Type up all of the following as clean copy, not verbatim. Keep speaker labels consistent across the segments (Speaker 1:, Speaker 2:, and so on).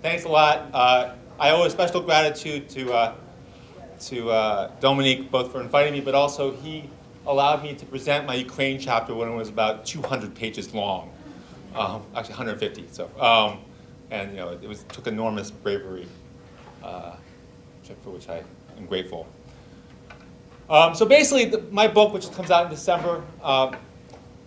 Speaker 1: Thanks a lot. I owe a special gratitude to Dominique, both for inviting me, but also he allowed me to present my Ukraine chapter when it was about 200 pages long, actually 150. And it took enormous bravery, for which I am grateful. So basically, my book, which comes out in December,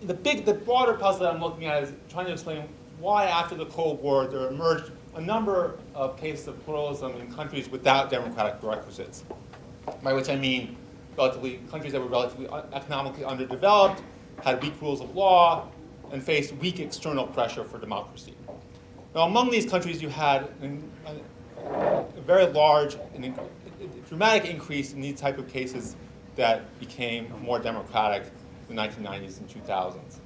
Speaker 1: the broader puzzle that I'm looking at is trying to explain why, after the Cold War, there emerged a number of cases of pluralism in countries without democratic prerequisites. By which I mean countries that were relatively economically underdeveloped, had weak rules of law, and faced weak external pressure for democracy. Now, among these countries, you had a very large and dramatic increase in these type of cases that became more democratic in the 1990s and 2000s.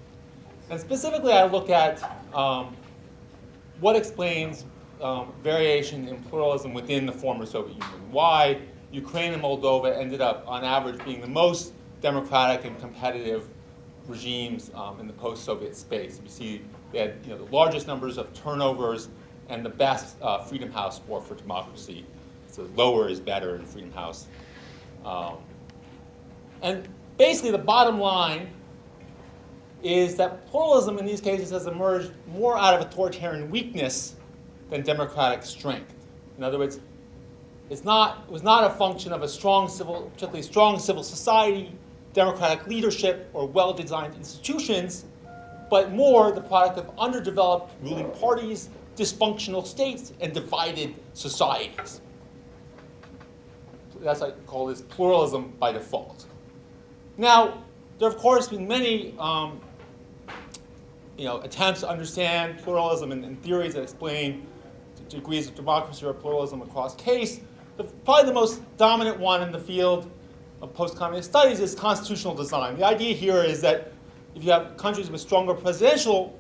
Speaker 1: And specifically, I look at what explains variation in pluralism within the former Soviet Union. Why Ukraine and Moldova ended up, on average, being the most democratic and competitive regimes in the post-Soviet space. You see, they had the largest numbers of turnovers and the best Freedom House score for democracy. So lower is better in Freedom House. And basically, the bottom line is that pluralism in these cases has emerged more out of authoritarian weakness than democratic strength. In other words, it was not a function of a particularly strong civil society, democratic leadership, or well-designed institutions, but more the product of underdeveloped ruling parties, dysfunctional states, and divided societies. So that's what I call this pluralism by default. Now, there have, of course, been many attempts to understand pluralism and theories that explain degrees of democracy or pluralism across case. Probably the most dominant one in the field of post-communist studies is constitutional design. The idea here is that if you have countries with stronger presidential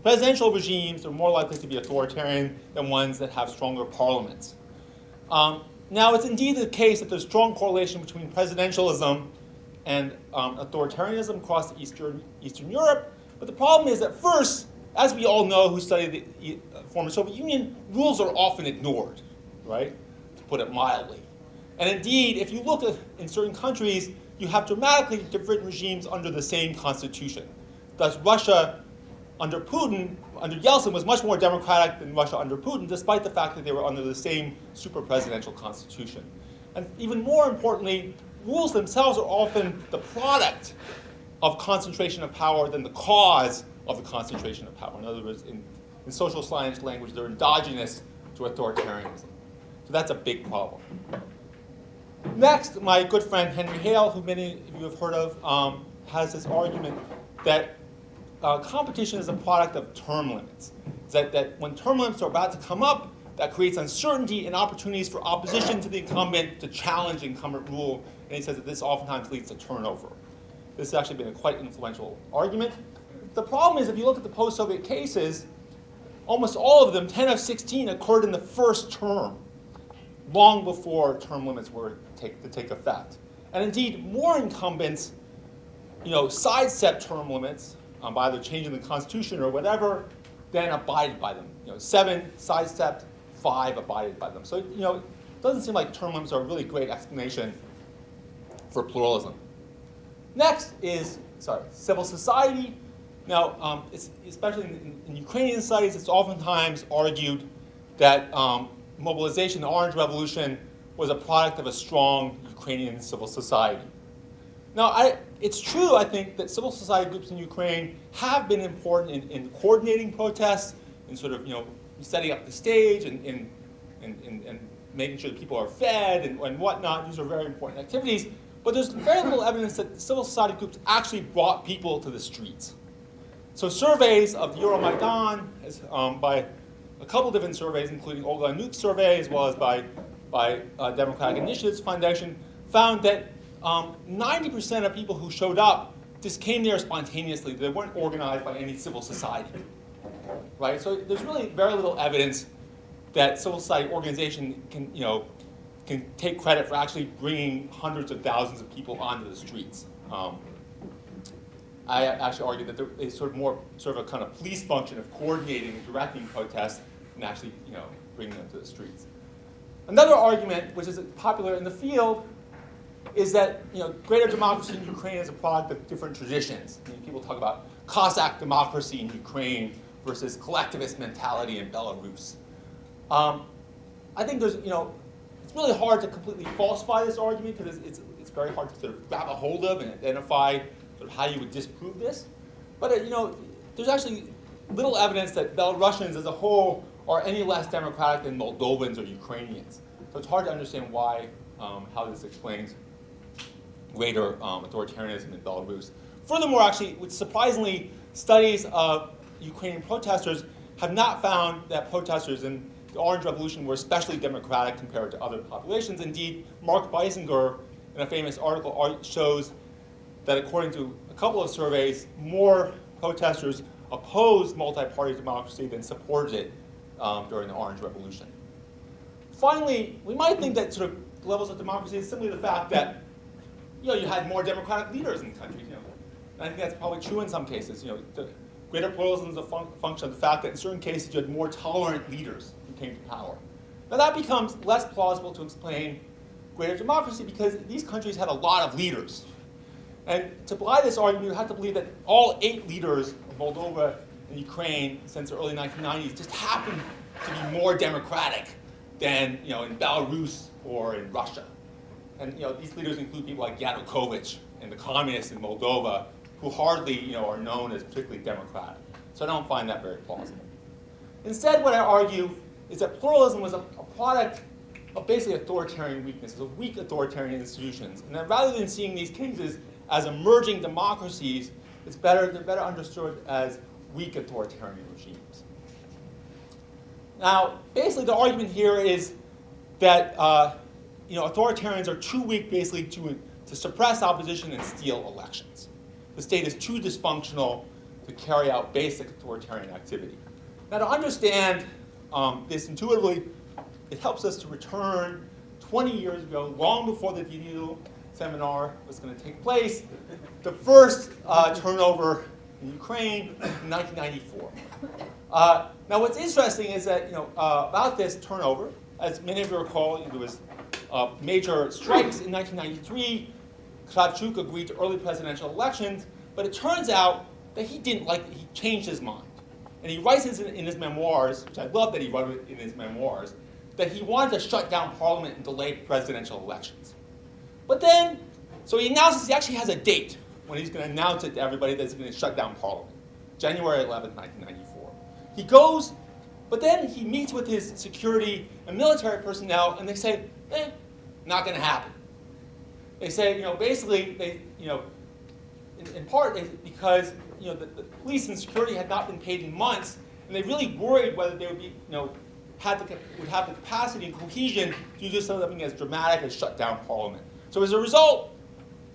Speaker 1: regimes, they're more likely to be authoritarian than ones that have stronger parliaments. Now, it's indeed the case that there's strong correlation between presidentialism and authoritarianism across Eastern Europe. But the problem is that first, as we all know who study the former Soviet Union, rules are often ignored, right? To put it mildly. And indeed, if you look in certain countries, you have dramatically different regimes under the same constitution. Thus, Russia under Yeltsin was much more democratic than Russia under Putin, despite the fact that they were under the same super-presidential constitution. And even more importantly, rules themselves are often the product of concentration of power than the cause of the concentration of power. In other words, in social science language, they're endogenous to authoritarianism. So that's a big problem. Next, my good friend Henry Hale, who many of you have heard of, has this argument that competition is a product of term limits. That when term limits are about to come up, that creates uncertainty and opportunities for opposition to the incumbent to challenge incumbent rule. And he says that this oftentimes leads to turnover. This has actually been a quite influential argument. The problem is, if you look at the post-Soviet cases, almost all of them, 10 of 16, occurred in the first term, long before term limits were to take effect. And indeed, more incumbents, sidestep term limits by either changing the constitution or whatever, than abided by them. 7 sidestepped, 5 abided by them. So it doesn't seem like term limits are a really great explanation for pluralism. Next is civil society. Now, especially in Ukrainian studies, it's oftentimes argued that mobilization, the Orange Revolution, was a product of a strong Ukrainian civil society. Now, it's true, I think, that civil society groups in Ukraine have been important in coordinating protests, in sort of setting up the stage and making sure that people are fed and whatnot. These are very important activities. But there's very little evidence that civil society groups actually brought people to the streets. So surveys of the Euromaidan, by a couple different surveys, including Olga Anuk's survey, as well as by Democratic Initiatives Foundation, found that 90% of people who showed up just came there spontaneously. They weren't organized by any civil society, right? So there's really very little evidence that civil society organization can take credit for actually bringing hundreds of thousands of people onto the streets. I actually argue that there is sort of a kind of police function of coordinating and directing protests and actually bring them to the streets. Another argument, which is popular in the field, is that greater democracy in Ukraine is a product of different traditions. People talk about Cossack democracy in Ukraine versus collectivist mentality in Belarus. I think there's it's really hard to completely falsify this argument because it's very hard to sort of grab a hold of and identify sort of how you would disprove this. But there's actually little evidence that Belarusians as a whole are any less democratic than Moldovans or Ukrainians. So it's hard to understand why, how this explains greater authoritarianism in Belarus. Furthermore, actually, which surprisingly, studies of Ukrainian protesters have not found that protesters in the Orange Revolution were especially democratic compared to other populations. Indeed, Mark Beisinger, in a famous article, shows that according to a couple of surveys, more protesters opposed multi-party democracy than supported it during the Orange Revolution. Finally, we might think that sort of levels of democracy is simply the fact that you had more democratic leaders in the country. And I think that's probably true in some cases. The greater pluralism is a function of the fact that in certain cases you had more tolerant leaders who came to power. Now that becomes less plausible to explain greater democracy because these countries had a lot of leaders. And to belie this argument, you have to believe that all 8 leaders of Moldova and Ukraine since the early 1990s just happened to be more democratic than in Belarus or in Russia. And these leaders include people like Yanukovych and the communists in Moldova, who hardly are known as particularly democratic. So I don't find that very plausible. Instead, what I argue is that pluralism was a product of basically authoritarian weaknesses, of weak authoritarian institutions, and that rather than seeing these cases as emerging democracies, they're better understood as weak authoritarian regimes. Now, basically, the argument here is that authoritarians are too weak, basically, to suppress opposition and steal elections. The state is too dysfunctional to carry out basic authoritarian activity. Now, to understand this intuitively, it helps us to return 20 years ago, long before the DDU seminar was going to take place, the first turnover in Ukraine in 1994. Now, what's interesting is that about this turnover, as many of you recall, there was major strikes in 1993. Kravchuk agreed to early presidential elections, but it turns out that he didn't like it. He changed his mind. And he writes in his memoirs, which I love that he wrote it in his memoirs, that he wanted to shut down parliament and delay presidential elections. But then, so he announces he actually has a date when he's going to announce it to everybody that he's going to shut down parliament, January 11, 1994. He goes, but then he meets with his security and military personnel, and they say, not going to happen. They say, basically, in part because the police and security had not been paid in months, and they really worried whether they would be, would have the capacity and cohesion to do something as dramatic as shut down parliament. So as a result,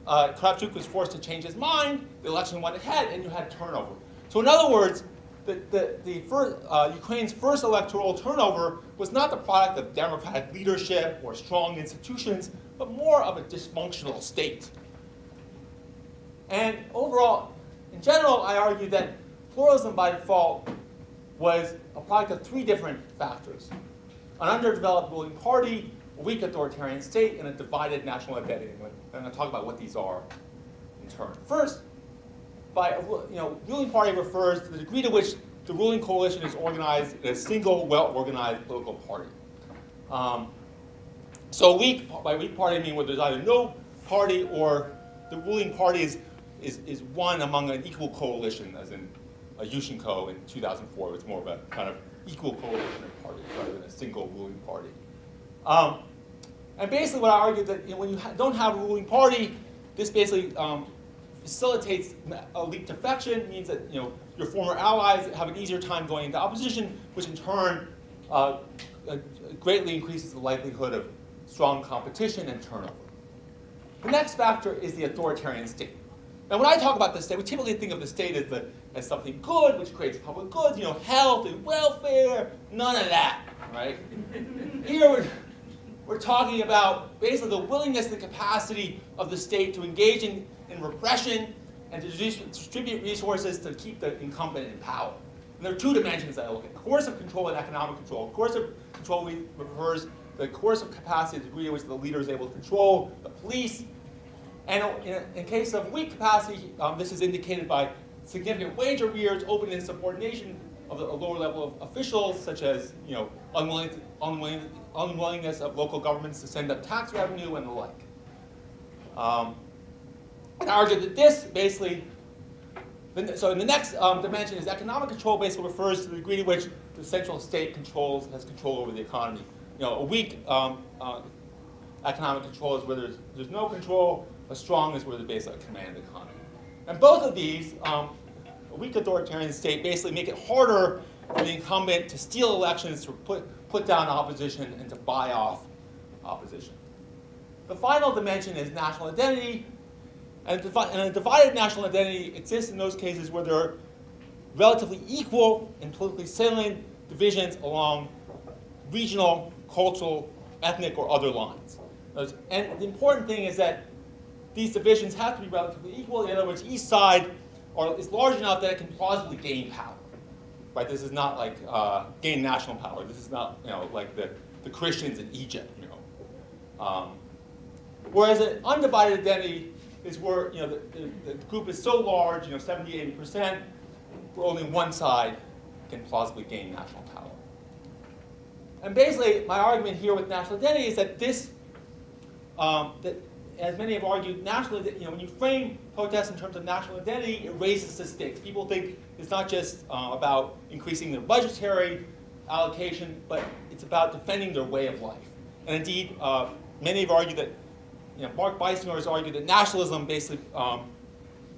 Speaker 1: Kravchuk was forced to change his mind. The election went ahead, and you had turnover. So in other words, Ukraine's first electoral turnover was not the product of democratic leadership or strong institutions, but more of a dysfunctional state. And overall, in general, I argue that pluralism by default was a product of 3 different factors: an underdeveloped ruling party, a weak authoritarian state, and a divided national identity. I'm going to talk about what these are in turn. First, ruling party refers to the degree to which the ruling coalition is organized in a single, well-organized political party. So by weak party, I mean where there's either no party or the ruling party is one among an equal coalition, as in Yushchenko in 2004. It was more of a kind of equal coalition of parties rather than a single ruling party. And basically what I argue that when you don't have a ruling party, this basically facilitates elite defection. It means that your former allies have an easier time going into opposition, which in turn greatly increases the likelihood of strong competition and turnover. The next factor is the authoritarian state. Now, when I talk about the state, we typically think of the state as something good, which creates public goods, health and welfare, none of that, right? Here we're talking about basically the willingness and the capacity of the state to engage in repression and to distribute resources to keep the incumbent in power. And there are two dimensions that I look at: coercive control and economic control. Coercive control refers to the coercive capacity, the degree to which the leader is able to control the police. And in case of weak capacity, this is indicated by significant wage arrears, open insubordination of a lower level of officials, such as unwillingness of local governments to send up tax revenue and the like. And I argue that this basically, so in the next dimension is economic control. Basically refers to the degree to which the central state has control over the economy. A weak economic control is where there's no control. A strong is where there's basically a command of the economy. And both of these, a weak authoritarian state basically make it harder for the incumbent to steal elections, to put down opposition, and to buy off opposition. The final dimension is national identity. And a divided national identity exists in those cases where there are relatively equal and politically salient divisions along regional, cultural, ethnic, or other lines. And the important thing is that these divisions have to be relatively equal. In other words, each side is large enough that it can plausibly gain power. Right? This is not like gain national power. This is not like the Christians in Egypt. Whereas an undivided identity is where the group is so large, 70, 80%, where only one side can plausibly gain national power. And basically, my argument here with national identity is that this, that as many have argued, when you frame protests in terms of national identity, it raises the stakes. People think it's not just about increasing their budgetary allocation, but it's about defending their way of life. And indeed, many have argued that, Mark Beisinger has argued that nationalism basically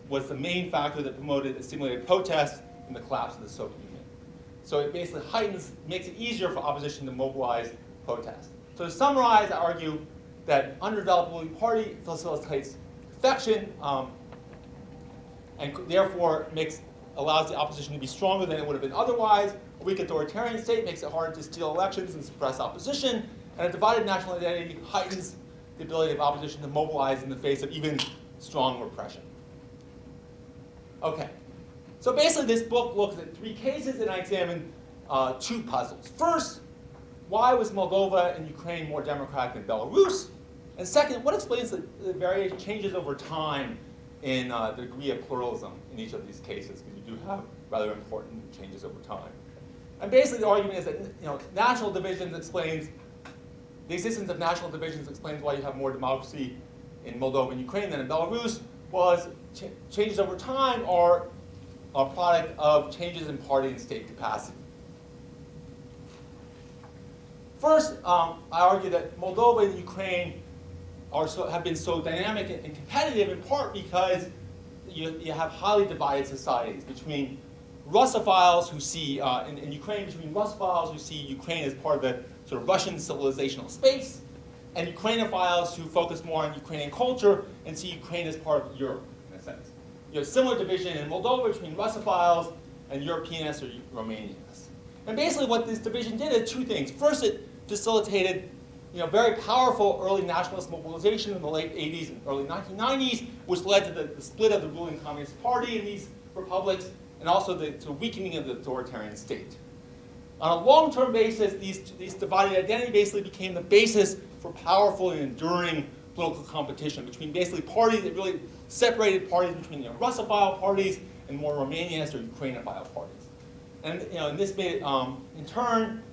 Speaker 1: was the main factor that promoted and stimulated protests in the collapse of the Soviet Union. So it basically makes it easier for opposition to mobilize protest. So to summarize, I argue that undeveloped ruling party facilitates defection and therefore allows the opposition to be stronger than it would have been otherwise. A weak authoritarian state makes it harder to steal elections and suppress opposition. And a divided national identity heightens the ability of opposition to mobilize in the face of even strong repression. Okay. So basically this book looks at three cases, and I examine two puzzles. First, why was Moldova and Ukraine more democratic than Belarus? And second, what explains the various changes over time in the degree of pluralism in each of these cases? Because you do have rather important changes over time. And basically the argument is that national divisions explains, the existence of national divisions explains why you have more democracy in Moldova and Ukraine than in Belarus, whereas changes over time are a product of changes in party and state capacity. First, I argue that Moldova and Ukraine have been so dynamic and competitive in part because you have highly divided societies between Russophiles who see, in Ukraine, between Russophiles who see Ukraine as part of the sort of Russian civilizational space, and Ukrainophiles who focus more on Ukrainian culture and see Ukraine as part of Europe, in a sense. You have similar division in Moldova between Russophiles and Europeanists or Romanianists. And basically what this division did is two things. First, it facilitated very powerful early nationalist mobilization in the late 80s and early 1990s, which led to the split of the ruling Communist Party in these republics, and also to weakening of the authoritarian state. On a long-term basis, these divided identity basically became the basis for powerful and enduring political competition between basically parties that really separated parties between Russophile parties and more Romanianist or Ukrainophile parties. And this made it, in turn,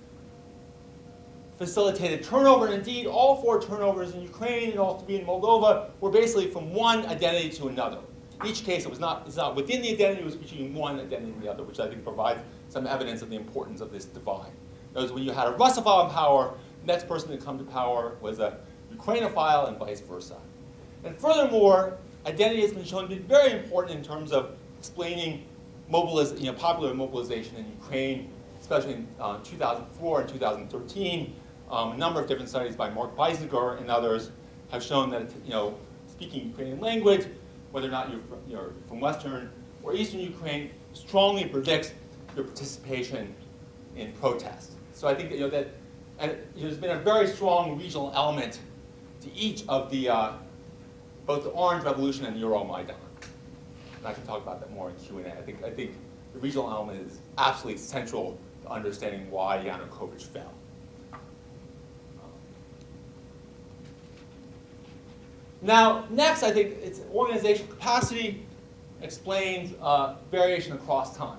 Speaker 1: facilitated turnover. And indeed, all four turnovers in Ukraine and all three in Moldova were basically from one identity to another. In each case, it's not within the identity, it was between one identity and the other, which I think provides some evidence of the importance of this divide. Because when you had a Russophile in power, the next person to come to power was a Ukrainophile and vice versa. And furthermore, identity has been shown to be very important in terms of explaining popular mobilization in Ukraine, especially in 2004 and 2013. A number of different studies by Mark Beisinger and others have shown that speaking Ukrainian language, whether or not you're from Western or Eastern Ukraine, strongly predicts your participation in protest. So I think that there's been a very strong regional element to each of the both the Orange Revolution and Euromaidan. And I can talk about that more in Q&A. I think the regional element is absolutely central to understanding why Yanukovych fell. Now, next, I think it's organizational capacity explains variation across time.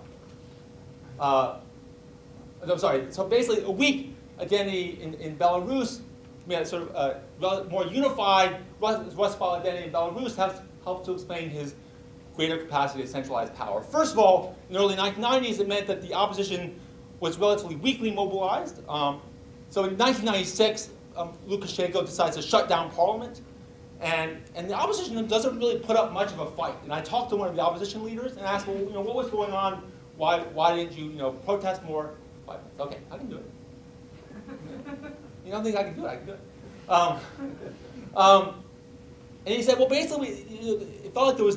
Speaker 1: I'm sorry, so basically a weak identity in Belarus, we had sort of a more unified Russell identity in Belarus helped to explain his greater capacity to centralize power. First of all, in the early 1990s, it meant that the opposition was relatively weakly mobilized. So in 1996, Lukashenko decides to shut down parliament. And the opposition doesn't really put up much of a fight. And I talked to one of the opposition leaders and asked, well, what was going on? Why didn't you, protest more? Okay, I can do it. You don't think I can do it? I can do it. And he said, well, basically, it felt like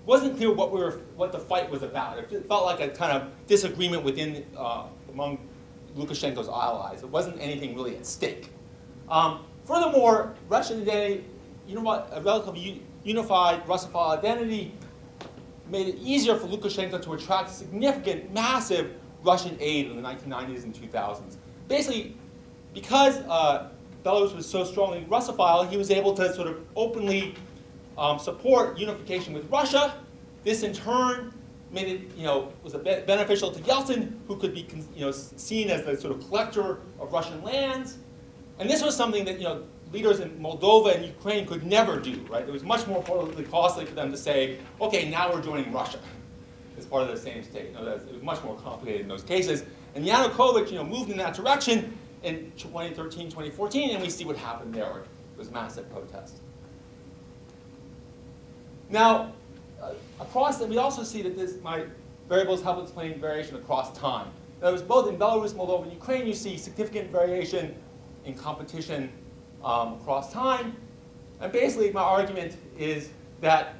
Speaker 1: wasn't clear what the fight was about. It felt like a kind of disagreement within among Lukashenko's allies. It wasn't anything really at stake. Furthermore, Russian identity, a relatively unified Russophile identity made it easier for Lukashenko to attract significant, massive Russian aid in the 1990s and 2000s. Basically, because Belarus was so strongly Russophile, he was able to sort of openly support unification with Russia. This, in turn, made it, was beneficial to Yeltsin, who could be, seen as the sort of collector of Russian lands. And this was something that, leaders in Moldova and Ukraine could never do, right? It was much more politically costly for them to say, okay, now we're joining Russia as part of the same state. It was much more complicated in those cases. And Yanukovych, moved in that direction in 2013, 2014, and we see what happened there. It was massive protests. Now, we also see that my variables help explain variation across time. That was both in Belarus, Moldova, and Ukraine, you see significant variation in competition across time. And basically, my argument is that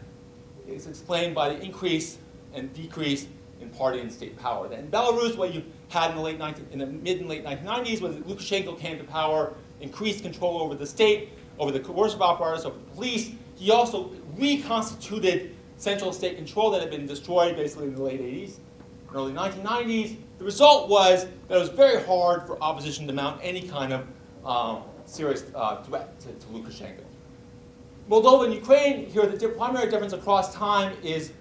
Speaker 1: it's explained by the increase and decrease in party and state power. That in Belarus, what you had in the mid and late 1990s was that Lukashenko came to power, increased control over the state, over the coercive apparatus, over the police. He also reconstituted central state control that had been destroyed basically in the late 80s and early 1990s. The result was that it was very hard for opposition to mount any kind of serious threat to Lukashenko. Moldova and Ukraine, here the primary difference across time is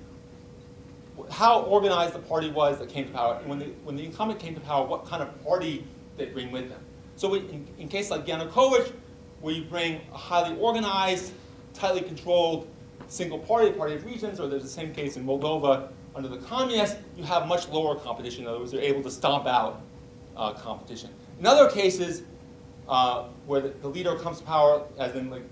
Speaker 1: how organized the party was that came to power. And when the incumbent came to power, what kind of party they bring with them. So in cases like Yanukovych, where you bring a highly organized, tightly controlled single party of regions, or there's the same case in Moldova under the communists, you have much lower competition. In other words, they're able to stomp out competition. In other cases, where the leader comes to power, as under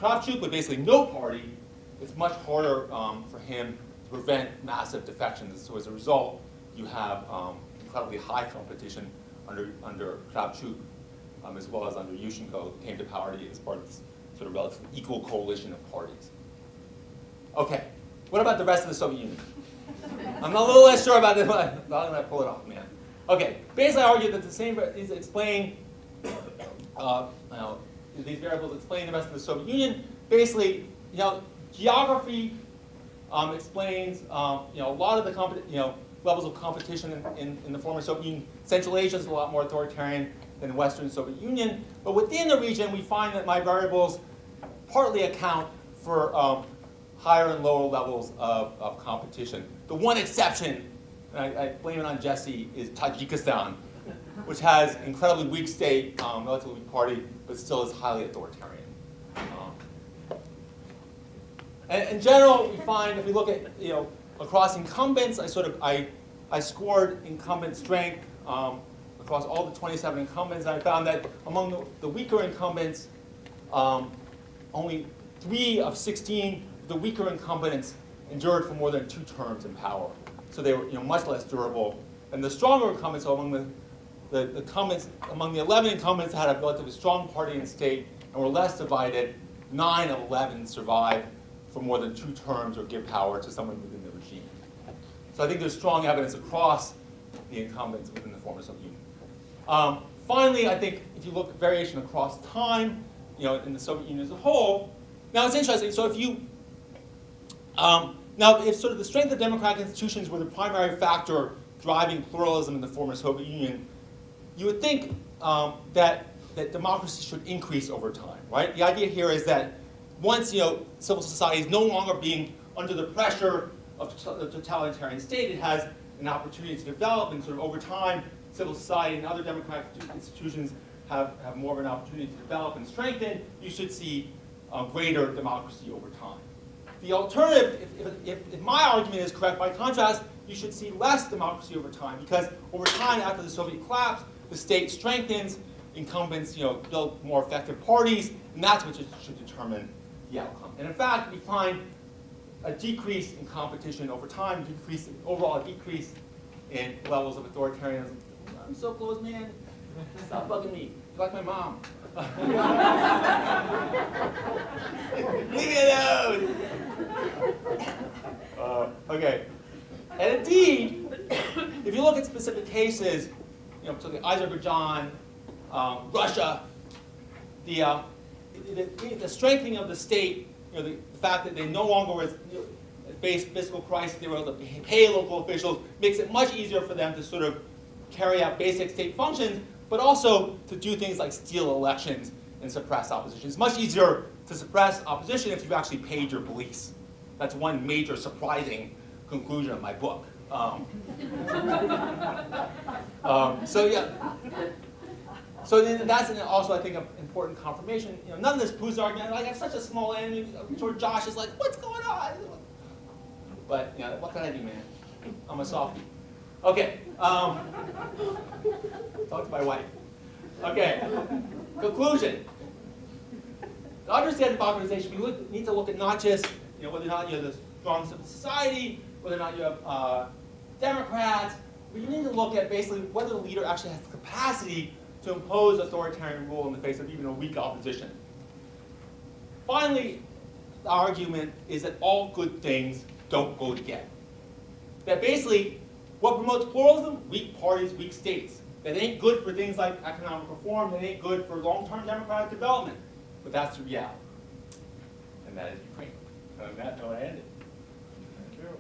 Speaker 1: Kravchuk, with basically no party, it's much harder for him to prevent massive defections. So as a result, you have incredibly high competition under Kravchuk, as well as under Yushchenko, who came to power as part of this sort of relatively equal coalition of parties. Okay, what about the rest of the Soviet Union? I'm a little less sure about this, but I'm going to pull it off, man. Okay, basically I argue that the same is explain, these variables explain the rest of the Soviet Union. Basically, geography explains, a lot of the levels of competition in the former Soviet Union. Central Asia is a lot more authoritarian than the Western Soviet Union. But within the region, we find that my variables partly account for higher and lower levels of competition. The one exception, and I blame it on Jesse, is Tajikistan, which has incredibly weak state, relatively weak party, but still is highly authoritarian. And in general, we find if we look at across incumbents, I scored incumbent strength across all the 27 incumbents. And I found that among the weaker incumbents, only 3 of 16 of the weaker incumbents endured for more than 2 terms in power. So they were much less durable than the stronger incumbents. So among the incumbents, among the 11 incumbents that had a relatively strong party and state and were less divided, 9 of 11 survived for more than 2 terms or give power to someone within the regime. So I think there's strong evidence across the incumbents within the former Soviet Union. Finally, I think if you look at variation across time, in the Soviet Union as a whole, now it's interesting. So if you Now, if sort of the strength of democratic institutions were the primary factor driving pluralism in the former Soviet Union, you would think that democracy should increase over time, right? The idea here is that once civil society is no longer being under the pressure of the totalitarian state, it has an opportunity to develop, and sort of over time, civil society and other democratic institutions have more of an opportunity to develop and strengthen. You should see greater democracy over time. The alternative, if my argument is correct, by contrast, you should see less democracy over time, because over time, after the Soviet collapse, the state strengthens, incumbents build more effective parties, and that's what should determine the outcome. And in fact, we find a decrease in competition over time, overall decrease in levels of authoritarianism. I'm so close, man. Stop bugging me. You're like my mom. Leave me alone. Okay. And indeed, if you look at specific cases, particularly Azerbaijan, Russia, the strengthening of the state, the fact that they no longer face fiscal crisis, they were able to pay local officials, makes it much easier for them to sort of carry out basic state functions, but also to do things like steal elections and suppress opposition. It's much easier to suppress opposition if you've actually paid your police. That's one major surprising conclusion of my book. So that's also, I think, an important confirmation. None of this proves the argument. Like, I have such a small enemy. George Josh is like, what's going on? But what can I do, man? I'm a softie. Okay. Talk to my wife. Okay. Conclusion. To understand democratization, we need to look at not just whether or not you have a strong civil society, whether or not you have Democrats, but you need to look at basically whether the leader actually has the capacity to impose authoritarian rule in the face of even a weak opposition. Finally, the argument is that all good things don't go together. That basically, what promotes pluralism? Weak parties, weak states. That ain't good for things like economic reform, that ain't good for long-term democratic development. But that's the reality. And that is Ukraine. And on that note, I end it. Thank you.